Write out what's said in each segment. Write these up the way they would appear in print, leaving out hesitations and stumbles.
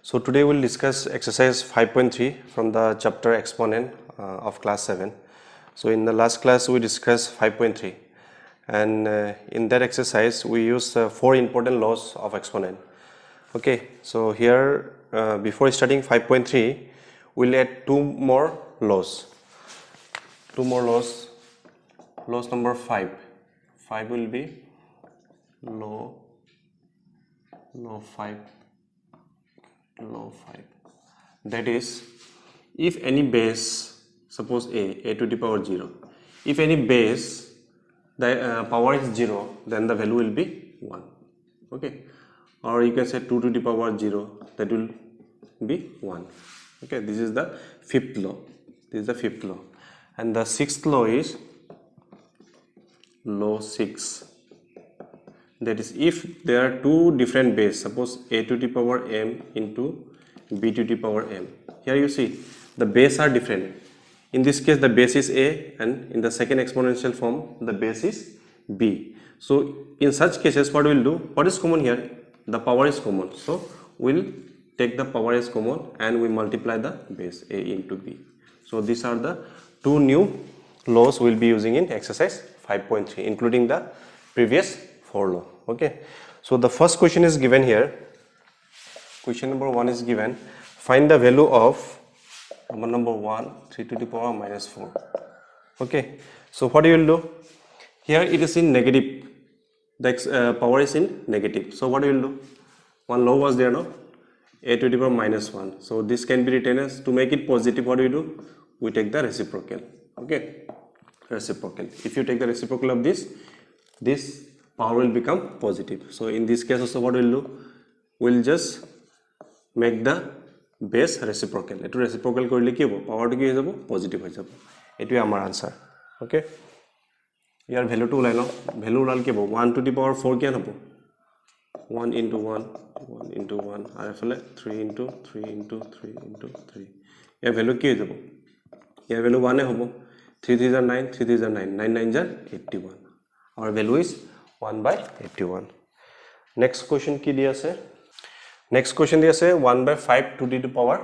So today we'll discuss exercise 5.3 from the chapter exponent of class 7. So in the last class we discussed 5.3 and in that exercise we used 4 important laws of exponent. Okay, so here before starting 5.3 we'll add 2 more laws. 2 more laws. Laws number 5. 5 will be law 5. Law 5, that is, if any base, suppose a to the power 0, if any base the power is 0, then the value will be 1. Okay, or you can say 2 to the power 0, that will be 1. Okay, this is the 5th law. This is the 5th law. And the 6th law is law 6. That is, if there are 2 different base, suppose a to the power m into b to the power m. Here you see the base are different. In this case the base is a, and in the second exponential form the base is b. So in such cases what we will do, what is common here? The power is common. So we will take the power as common and we multiply the base a into b. So these are the 2 new laws we will be using in exercise 5.3, including the previous 4 law. Okay, so the first question is given here. Question number 1 is given. Find the value of number 1 3 to the power minus 4. Okay, so what you will do here, it is in negative, the power is in negative. So what you will do, one law was there, no, a to the power minus 1. So this can be written as, to make it positive, what do we do, we take the reciprocal. Okay, reciprocal. If you take the reciprocal of this power will become positive. So in this case also what we will do, we will just make the base reciprocal. Etu reciprocal korle ki hobo, power to ki hobo, positive hoy jabo. Etu amar answer. Okay, here value to ulai lo, value ulal ki hobo 1 to the power 4 kian hobo, 1 into 1 1 into 1 are phale 3 into 3 into 3 into 3. Here value ki hoy jabo, here value 1 hobo, 3 3 are 9, 3 3 are 9, 9 9 are 81. Our value is 1 by 81. Next question ki diya ase, next question diya ase 1 by 5 to the power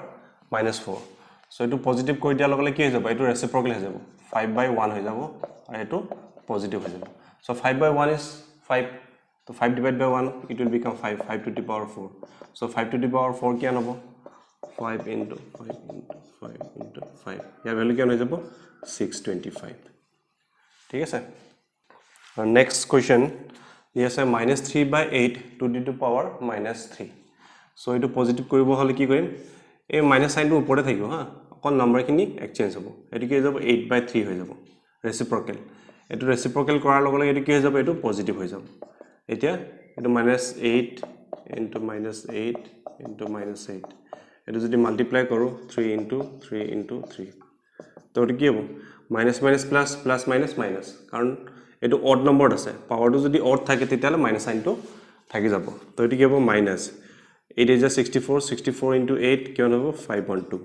minus 4. So etu positive koi diya logale ki hoy jabo, etu reciprocal hoy jabo, 5 by 1 hoy jabo aru etu positive hoy jabo. So 5 by 1 is 5, so 5 divided by 1 it will become 5, 5 to the power 4. So 5 to the power 4 kian hobo, 5 into 5 into 5 into 5. Here value kian hoy jabo, 625. ठीक है sir. Next question, yes, minus 3 by 8 to the power minus 3. So etu positive koribo hole ki korim, e minus sign to upore thakibo ha, okol number kini exchange hobo, etu ki jabo 8 by 3 hoy jabo, reciprocal. Etu reciprocal korar log log etu ki hoy jabo, etu positive hoy jabo. Etia etu minus 8 into minus 8 into minus 8, etu jodi multiply koru 3 into 3 into 3, to etu ki hobo, minus minus plus plus minus minus, karon etu odd number ase, power to jodi odd thake tetiale minus sign to thaki jabo. To etu ki hobo minus 8 is 64, 64 into 8 kion hobo 512,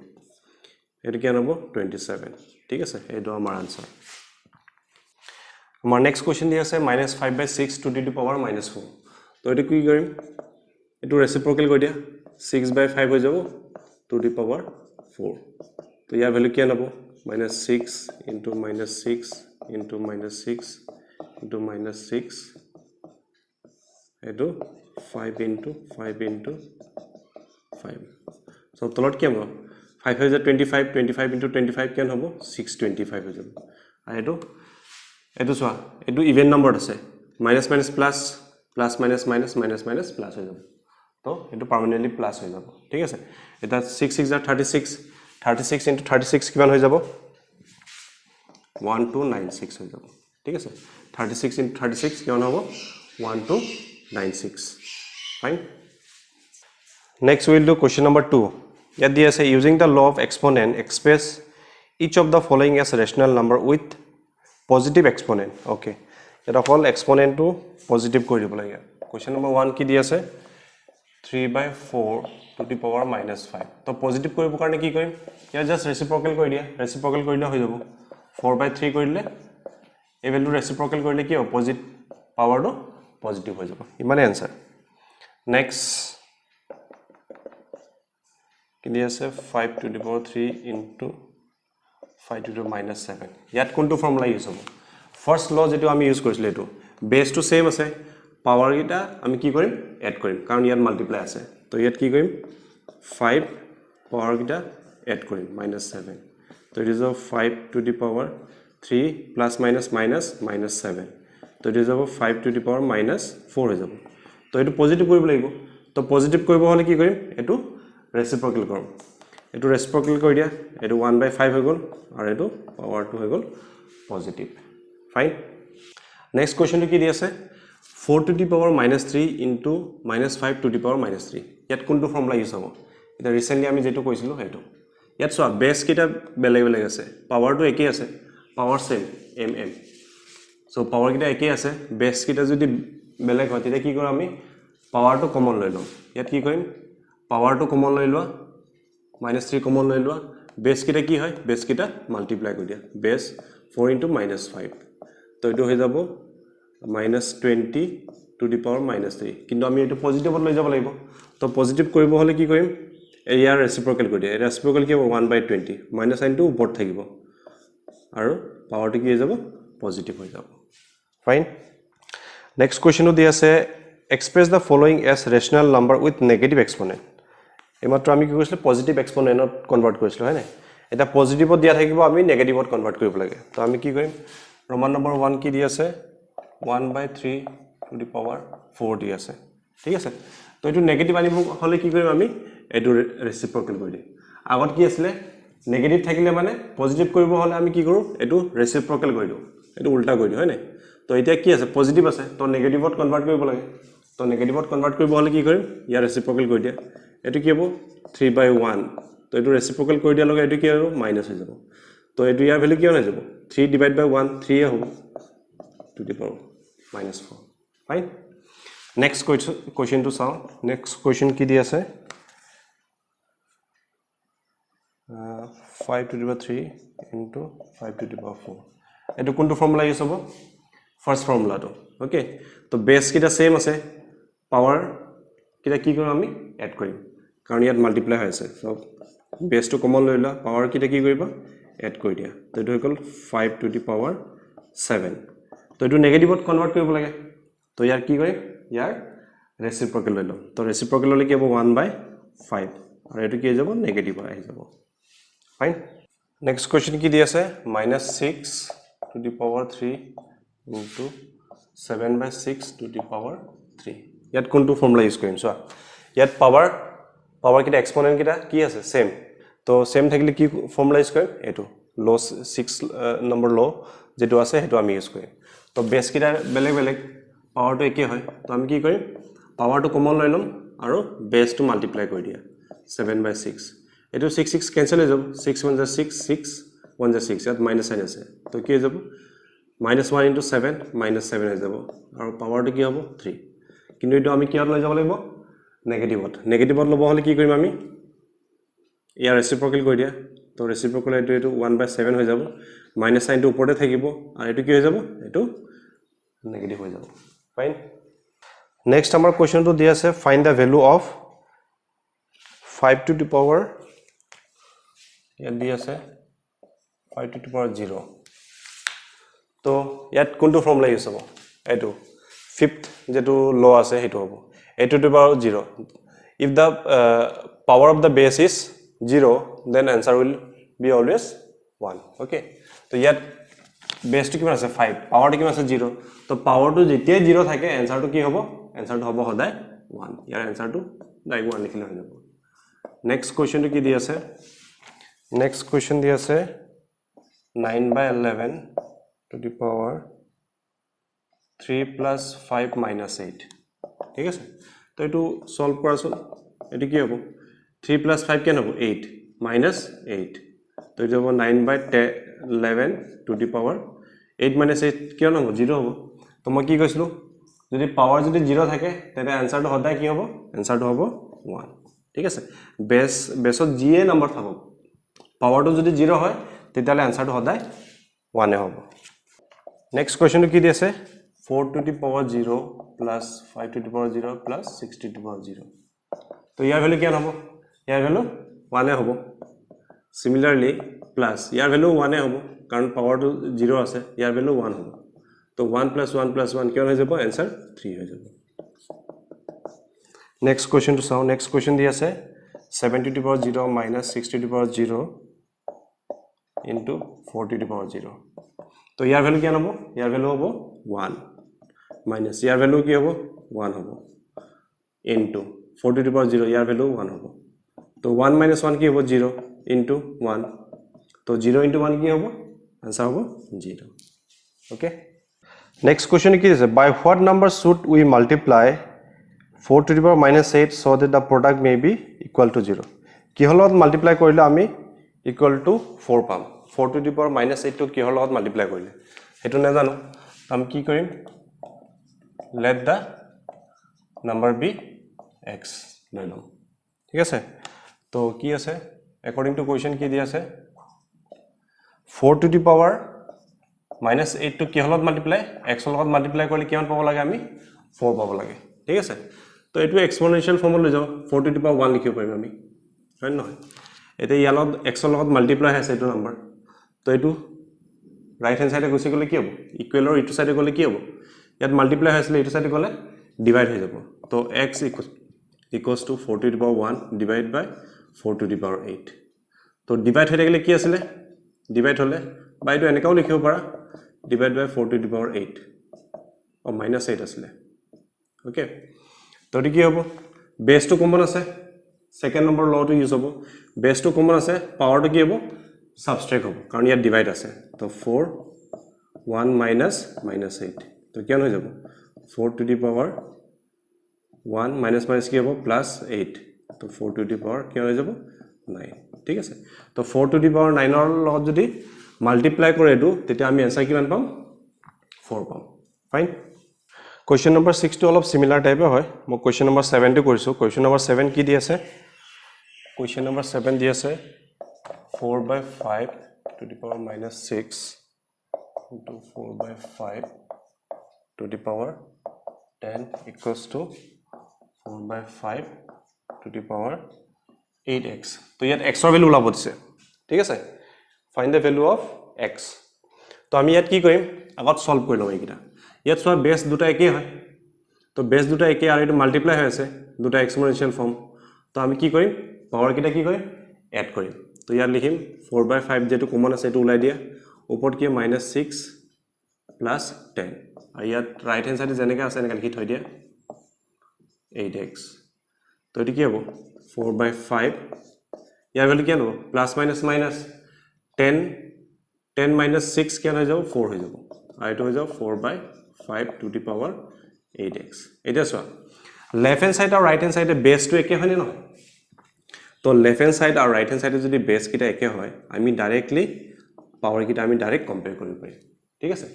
etu kion hobo 27. ঠিক আছে, etu amar answer. Amar next question diya ase minus 5 by 6 to the power minus 4. To etu ki korim, etu reciprocal koi dia, 6 by 5 hoy jabo to the power 4. To ya value kian hobo, minus 6 into minus 6 into minus 6 into minus 6 etu 5 into 5 into 5. So tolot kiam hobo, 5 is 25, 25 into 25 kian hobo, 625 hoy jabo. Aru etu swa, etu even number ase, minus minus plus plus minus minus minus minus plus hoy jabo. To etu permanently plus hoy jabo. ঠিক আছে, eta 6 6 are 36, 36 into 36 kiman hoy jabo, 1296 hoy jabo. ঠিক আছে, 36 into 36 kiman hobo, 1296. Fine. Next we will do question number 2. Yet they say using the law of exponent express each of the following as a rational number with positive exponent. Okay, eta all exponent to positive kori dibo lage. Question number 1 ki diya ase 3 by 4 to the power minus 5. To positive koribo karone ki korim, ya just reciprocal kori dia, reciprocal korile hoy jabo, 4 by 3 korile a value reciprocal korile ki opposite power to positive hoy jabo. Imane answer. Next কি দি আছে 5 to the power 3 into 5 to the minus 7 ইয়াত কোনটো formula use হ'ব first ল যেটো আমি use কৰিছিল এটো বেস টু সেম আছে পাৱাৰ গিটা আমি কি কৰিম এড কৰিম কাৰণ ইয়াত মাল্টিপ্লাই আছে তো ইয়াত কি কৰিম 5 পাৱাৰ গিটা এড কৰিম -7 তো it is 5 to the power 3 plus minus minus minus 7 তো it is 5 to the power minus 4 হৈ যাব তো এটো পজিটিভ কৰিব লাগিব তো পজিটিভ কৰিব হলে কি কৰিম এটো ৰেচিপ্ৰকেল কৰিম এটো ৰেচিপ্ৰকেল কৰি দিয়া এটো 1/5 হৈ গল আৰু এটো পাৱাৰটো হৈ গল পজিটিভ ফাইন নেক্সট কোৱেশ্চনটো কি দি আছে 4 to the power -3 into -5 to the power -3 ইয়াত কোনটো ফৰ্মুলা ইউজ হ'ব এটা ৰিসেন্টলি আমি যেটো কৈছিলো হেটো ইয়াত সব বেস কিটা বেলেগ বেলেগ আছে পাৱাৰটো একেই আছে power same mm so power কিটা একেই আছে বেস কিটা যদি বেলেগ হয় তেতিয়া কি কৰিম আমি পাৱাৰটো কমন লৈ লম ইয়াত কি কৰিম পাৱাৰটো কমন লৈ লোৱা -3 কমন লৈ লোৱা বেস কিটা কি হয় বেস কিটা মাল্টিপ্লাই কৰি দিয়া বেস 4 into -5 তো এটো হৈ যাব -20 to the power -3 কিন্তু আমি এটো পজিটিভত লৈ যাব লাগিব তো পজিটিভ কৰিব হলে কি কৰিম ইয়াৰ ৰেচিপ্ৰকেল কৰি দিয়া ৰেচিপ্ৰকেল কি হ'ব 1/20 মাইনাস সাইনটো ওপৰত থাকিব আৰু পাৱাৰটো কি হৈ যাব পজিটিভ হৈ যাব ফাইন নেক্সট কোৱেশ্চনটো দি আছে express the following as rational number with negative exponent এমাত্ৰ আমি কি কৈছিল পজিটিভ এক্সপোনেন্টত কনভাৰ্ট কৰিছিল হয় না এটা পজিটিভত দিয়া থাকিব আমি নেগেটিভত কনভাৰ্ট কৰিব লাগে তো আমি কি কৰিম ৰোমান নম্বৰ 1 কি দি আছে 1/3 to the power 4 দি আছে ঠিক আছে তো এটো নেগেটিভ আনিব হলে কি কৰিম আমি এটো ৰেচিপ্ৰকেল কৰি দিম আগত কি আছিল নেগেটিভ থাকিলে মানে পজিটিভ কৰিব হলে আমি কি কৰো এটো ৰেচিপ্ৰকেল কৰি দিও এটো উল্টা কৰি দিও হয় না তো এতিয়া কি আছে পজিটিভ আছে তো নেগেটিভত কনভাৰ্ট কৰিব লাগে তো নেগেটিভত কনভাৰ্ট কৰিব হলে কি কৰিম ইয়াৰ ৰেচিপ্ৰকেল কৰি দিয়া এটো কি হ'ব 3/1 তো এটো ৰেচিপ্ৰকেল কৰি দিয়া লগে এটো কি হ'ব মাইনাস হৈ যাব তো এটো ইয়াৰ ভ্যালু কি হৈ যাব 3/1 3 হ'ব to the power -4 fine next question two চাও নেক্সট কোৱেশ্চন কি দি আছে 5 to the power 3 into 5 to the power 4 এটো কোনটো ফৰ্মুলা ইউজ হ'ব ফাৰ্স্ট ফৰ্মুলাটো ওকে তো বেস কিটা সেম আছে পাৱাৰ কিটা কি কৰিম আমি এড কৰিম কাৰণ ইয়াত মাল্টিপ্লাই হৈ আছে সো বেসটো কমন লৈ লা পাৱাৰ কিটা কি কৰিবা এড কৰি দিয়া তো এটো হৈ গল 5 to the power 7 তো এটো নেগেটিভত কনভাৰ্ট কৰিব লাগে তো ইয়াৰ কি কৰিম ইয়াৰ ৰেচিপ্ৰকেল লৈ লম তো ৰেচিপ্ৰকেল হলে কি হ'ব 1/5 আৰু এটো কি হৈ যাব নেগেটিভ আহি যাব ফাইন নেক্সট কোৱেশ্চন কি দি আছে -6 to the power 3 into 7/6 to the power 3 ইয়াত কোনটো ফৰ্মুলা ইউজ কৰিম সো ইয়াত পাৱাৰ কিটা এক্সপোনেন্ট কিটা কি আছে সেম তো সেম থাকিলে কি ফৰ্মুলা ইউজ কৰিম এটো ল 6 নম্বৰ ল যেটো আছে হেটো আমি ইউজ কৰিম তো বেস কিটা বেলেগ বেলেগ পাৱাৰটো একে হয় তো আমি কি কৰিম পাৱাৰটো কমন লৈ লম আৰু বেসটো মাল্টিপ্লাই কৰি দিয়া 7/6 এটো 6 কেনসেল হৈ যাব 6 1 6 6 1 6 ইয়াত মাইনাস সাইন আছে তো কি হৈ যাব -1 into 7 -7 হৈ যাব আৰু পাৱাৰটো কি হ'ব 3 কিন্তু এটো আমি কিহত লৈ যাব লাগিব নেগেটিভত লব হলে কি কৰিম আমি ইয়াৰ ৰেচিপ্ৰকেল কৰি দিয়া তো ৰেচিপ্ৰকেল এটো 1/7 হৈ যাব মাইনাস সাইনটো ওপৰতে থাকিব আৰু এটো কি হৈ যাব এটো নেগেটিভ হৈ যাব ফাইন নেক্সট আমাৰ কোৱেশ্চনটো দি আছে find da value of 5 to the power ইয়াত দি আছে 5 to the power 0 তো ইয়াত কোনটো ফৰ্মুলা ইউজ হ'ব এটো ফিফথ যেটো ল আছে হেটো হ'ব 8 to the power 0 if the power of the base is 0 then answer will be always 1 okay তো ইয়াত বেসটো কিমান আছে 5 পাৱাৰটো কিমান আছে 0 তো পাৱাৰটো যেতিয়া 0 থাকে এনসাৰটো কি হ'ব এনসাৰটো হ'ব সদায় 1 ইয়াৰ এনসাৰটো ডাইৰেক্ট 1 লিখিলে হৈ যাব নেক্সট কোৱেশ্চনটো কি দি আছে নেক্সট কোৱেশ্চন দি আছে 9/11 to the power 3 plus 5 minus 8 ঠিক আছে তো এটো সলভ কৰাছোন এটো কি হ'ব 3 plus 5 কেন হ'ব 8 minus 8 তো এটো হ'ব 9/11 to the power 8 minus 8 কিয় নহব 0 হ'ব তো মই কি কৈছিলো যদি পাৱাৰ যদি 0 থাকে তেতে আনসাৰটো সদায় কি হ'ব আনসাৰটো হ'ব 1 ঠিক আছে বেসত জিয়ে নম্বৰ থাকক পাৱাৰটো যদি 0 হয় তেতিয়ালে আনসাৰটো সদায় 1 হ'ব নেক্সট কোৱেশ্চনটো কি দি আছে 4 to the power 0 plus 5 to the power 0 plus 6 to the power 0 তো ইয়াৰ ভ্যালু কিমান হ'ব ইয়াৰ ভ্যালু 1 হ'ব similarly plus ইয়াৰ ভ্যালু 1 হ'ব কাৰণ পাৱাৰটো 0 আছে ইয়াৰ ভ্যালু 1 হ'ব তো 1 plus 1 plus 1 কিমান হৈ যাব आंसर 3 হৈ যাব নেক্সট কোৱেশ্চন টু চাও নেক্সট কোৱেশ্চন দি আছে 7 to the power 0 minus 6 to the power 0 into 4 to the power 0 तो यार वैल्यू क्या नबो यार वैल्यू होबो 1 minus यार वैल्यू की होबो 1 होबो into 4 to the power 0 यार वैल्यू 1 होबो तो 1 minus 1 की होबो 0 into 1 तो 0 into 1 की होबो आंसर होबो 0 ओके नेक्स्ट क्वेश्चन की है by what number should we multiply 4 to the power minus 8 so that the product may be equal to 0 কি হলত মাল্টিপ্লাই কৰিলে আমি equal to 4 পাম 4 to the power minus 8 to কি হলত মাল্টিপ্লাই কৰিলে হেতু না জানো আমি কি কৰিম let the number be x লৈ লম ঠিক আছে তো কি আছে according to question কি দি আছে 4 to the power minus 8 to কি হলত মাল্টিপ্লাই x লগত মাল্টিপ্লাই কৰিলে কিমান পাব লাগে আমি 4 পাব লাগে ঠিক আছে তো এটো এক্সপোনেনশিয়াল ফৰ্মত লৈ যাও 4 to the power 1 লিখিব পাৰিম আমি হয় নহয় এতে ইয়ালত x লগত মাল্টিপ্লাই আছে এটো নাম্বাৰ তো এটো ৰাইট হ্যান্ড সাইডে গুছি গলে কি হ'ব ইকুৱেলৰ ইটো সাইডে গলে কি হ'ব ইয়াত মাল্টিপ্লাই হৈছিল ইটো সাইডে গলে ডিভাইড হৈ যাব তো x equals to 4 to the power 1 divided by 4 to the power 8 তো ডিভাইড হৈ গলে কি আছিল ডিভাইড হলে বাই এটো এনেকাও লিখিব পাৰা divided by 4 to the power 8 or minus 8 আছিল ওকে তো এটো কি হ'ব বেস টু কমন আছে সেকেন্ড নম্বৰ ল টু ইউজ হ'ব বেস টু কমন আছে পাৱাৰ টু কি হ'ব সাবট্ৰেক্ট হ'ব কাৰণ ইয়াত ডিভাইড আছে তো 4 1 minus 8 তো কিমান হৈ যাব 4 to the power 1 minus কি হ'ব plus 8 তো 4 to the power কিমান হৈ যাব 9 ঠিক আছে তো 4 to the power 9 ৰ লগত যদি মাল্টিপ্লাই কৰে এটো তেতিয়া আমি आंसर কিমান পাম 4 পাম ফাইন क्वेश्चन नंबर 6 to অলপ সিমিলার টাইপে হয় মই क्वेश्चन नंबर 7 টো কৰিছো क्वेश्चन नंबर 7 কি দি আছে क्वेश्चन नंबर 7 দি আছে 4 by 5 to the power minus 6 into 4 by 5 to the power 10 equals to 4 by 5 to the power 8x তো ইয়াত x ৰ ভ্যালু ওলাব দিছে ঠিক আছে find the value of x তো আমি ইয়াত কি কৰিম আগত সলভ কৰি লম এইকিটা ইয়াত সব বেস দুটা একেই হয় তো বেস দুটা একেই আৰু এটো মাল্টিপ্লাই হৈ আছে দুটা এক্সপোনেনশিয়াল ফৰ্ম তো আমি কি কৰিম পাৱাৰ কিটা কি কৰিম এড কৰিম তো ইয়াত লিখিম 4 by 5 যেটো কমন আছে এটো উলাই দিয়া ওপৰত কি -6 plus 10 আৰু ইয়াত ৰাইট হ্যান্ড সাইডে যেনেকৈ আছে এনেকৈ লিখি থৈ দিয়া 8x তো এটো কি হ'ব 4 by 5 ইয়াৰ ভ্যালু কি হ'ব প্লাস মাইনাস মাইনাস 10 minus 6 কিমান হৈ যাব 4 হৈ যাব আৰু এটো হৈ যাব 4 by 5 to the power 8x এটা সো লেফট হ্যান্ড সাইড আৰু রাইট হ্যান্ড সাইডে বেস টু একে হয় না তো লেফট হ্যান্ড সাইড আৰু ৰাইট হ্যান্ড সাইডে যদি বেস কিটা একে হয় আমি ডাইৰেক্টলি পাৱাৰ কিটা আমি ডাইৰেক্ট কম্পেয়াৰ কৰিব পাৰিম ঠিক আছে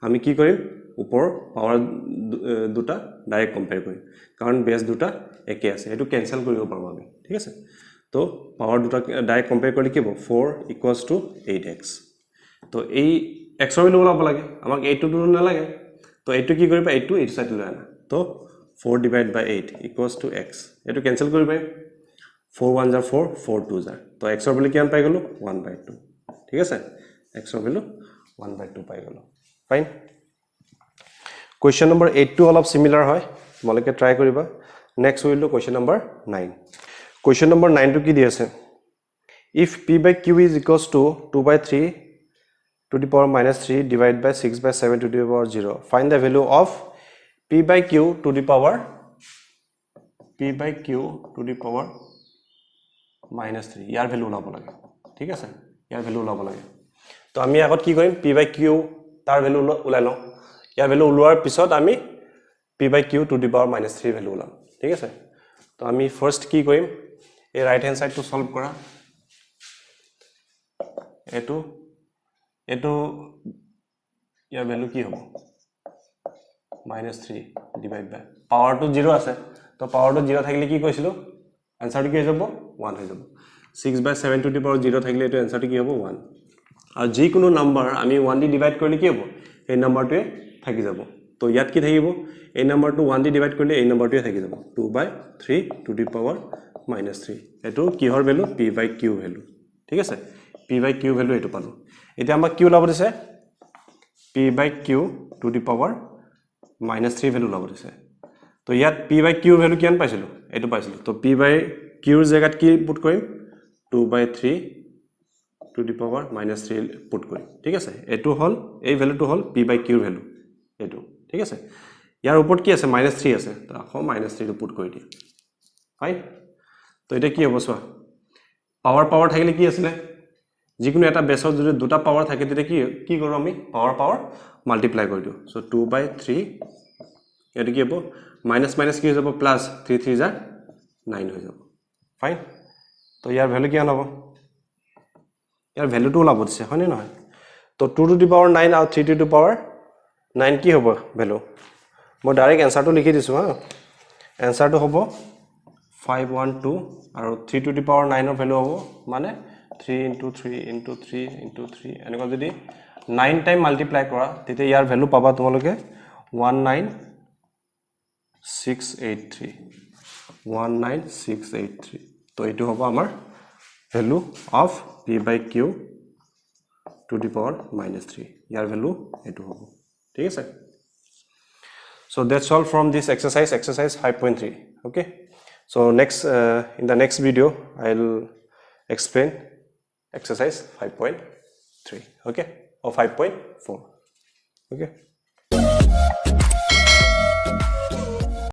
আমি কি কৰিম ওপৰ পাৱাৰ দুটা ডাইৰেক্ট কম্পেয়াৰ কৰিম কাৰণ বেস দুটা একে আছে এটো ক্যান্সেল কৰিব পাৰো আমি ঠিক আছে তো পাৱাৰ দুটা ডাইৰেক্ট কম্পেয়াৰ কৰিলে কি হ'ব 4 equals to 8x তো এই x ৰ ভ্যালু ওলাব লাগে আমাক 8 টো না লাগে তো 8 টো কি কৰিবা 8 টো এই সাইড লৈ আনা তো 4 divided by 8 equals to x এটো ক্যান্সেল কৰিব পাৰিম 4 1 jar 4 4 2 jar তো x ৰ ভ্যালু কিমান পাই গলো 1/2 ঠিক আছে x ৰ ভ্যালু 1/2 পাই গলো ফাইন क्वेश्चन नंबर 8 টো অলপ সিমিলার হয় তোমালোকে ট্রাই কৰিবা নেক্সট হইলো क्वेश्चन नंबर 9 क्वेश्चन नंबर 9 টো কি দি আছে if p by q is equals to 2 by 3 to the power minus 3 divided by 6 by 7 to the power 0 find the value of p by q to the power minus 3 year value ওলাব লাগে ঠিক আছে ইয়াৰ value ওলাব লাগে তো আমি আগত কি কৰিম p by q তাৰ ভ্যালু ওলাই লওঁ ইয়াৰ ভ্যালু ওলোৱাৰ পিছত আমি p by q to the power minus 3 value ওলাম ঠিক আছে তো আমি ফার্স্ট কি কৰিম এই right hand side to solve কৰা এটো ইয়াৰ ভ্যালু কি হ'ব -3 ডিভাইড বাই পাৱাৰ টু 0 আছে তো পাৱাৰ টু 0 থাকিলে কি কৈছিলো आंसर কি হৈ যাব 1 হৈ যাব 6 by 7 to the power 0 থাকিলে এটো आंसर কি হ'ব 1 আৰু যি কোনো নাম্বাৰ আমি 1 দি ডিভাইড কৰিলে কি হ'ব এই নাম্বাৰটোৱে থাকি যাব তো ইয়াত কি থাকিব এই নাম্বাৰটো 1 দি ডিভাইড কৰিলে এই নাম্বাৰটোৱে থাকি যাব 2/3 টু দি পাৱাৰ -3 এটো কিহৰ ভ্যালু p/q ভ্যালু ঠিক আছে p/q ভ্যালু এটো পালো এতিয়া আমাক কি ওলাব দিছে p/q to the power -3 value ওলাব দিছে তো ইয়াত p/q ভ্যালু কিমান পাইছিলো এটো পাইছিলো তো p/q ৰ জায়গাত কি পুট কৰিম 2/3 টু দি পাৱাৰ -3 পুট কৰিম ঠিক আছে এটো হল এই ভ্যালুটো হল p/q ভ্যালু এটো ঠিক আছে ইয়াৰ ওপৰত কি আছে -3 আছে তো আকৌ -3 টো পুট কৰি দিম ফাইন তো এটা কি হ'ব সোৱা পাৱাৰ থাকিলে কি আছিল যিকোনো এটা বেসৰ যদি দুটা পাৱাৰ থাকে তেতে কি কৰো আমি পাৱাৰ মাল্টিপ্লাই কৰি দিও সো 2/3 এটো কি হ'ব মাইনাস কি হৈ যাব প্লাস 3 3 যা 9 হৈ যাব ফাইন তো ইয়াৰ ভ্যালু কি হ'ব ইয়াৰ ভ্যালুটো ওলাব দিছে হয়নে নহয় তো 2 টু দি পাৱাৰ 9 আৰু 3 টু দি পাৱাৰ 9 কি হ'ব ভ্যালু মই ডাইৰেক্ট এনসাৰটো লিখি দিছো হা এনসাৰটো হ'ব 512 আৰু 3 টু দি পাৱাৰ 9 ৰ ভ্যালু হ'ব মানে 3 into 3 into 3 into 3 এনেকুৱা যদি 9 টাইম মাল্টিপ্লাই কৰা তেতে ইয়াৰ ভ্যালু পাবা তোমালোকে 19683 তো এটো হ'ব আমাৰ value of p/q to the power -3 year value এটো হ'ব ঠিক আছে so that's all from this exercise 5.3 okay so next in the next video I'll explain exercise 5.3 okay or 5.4 okay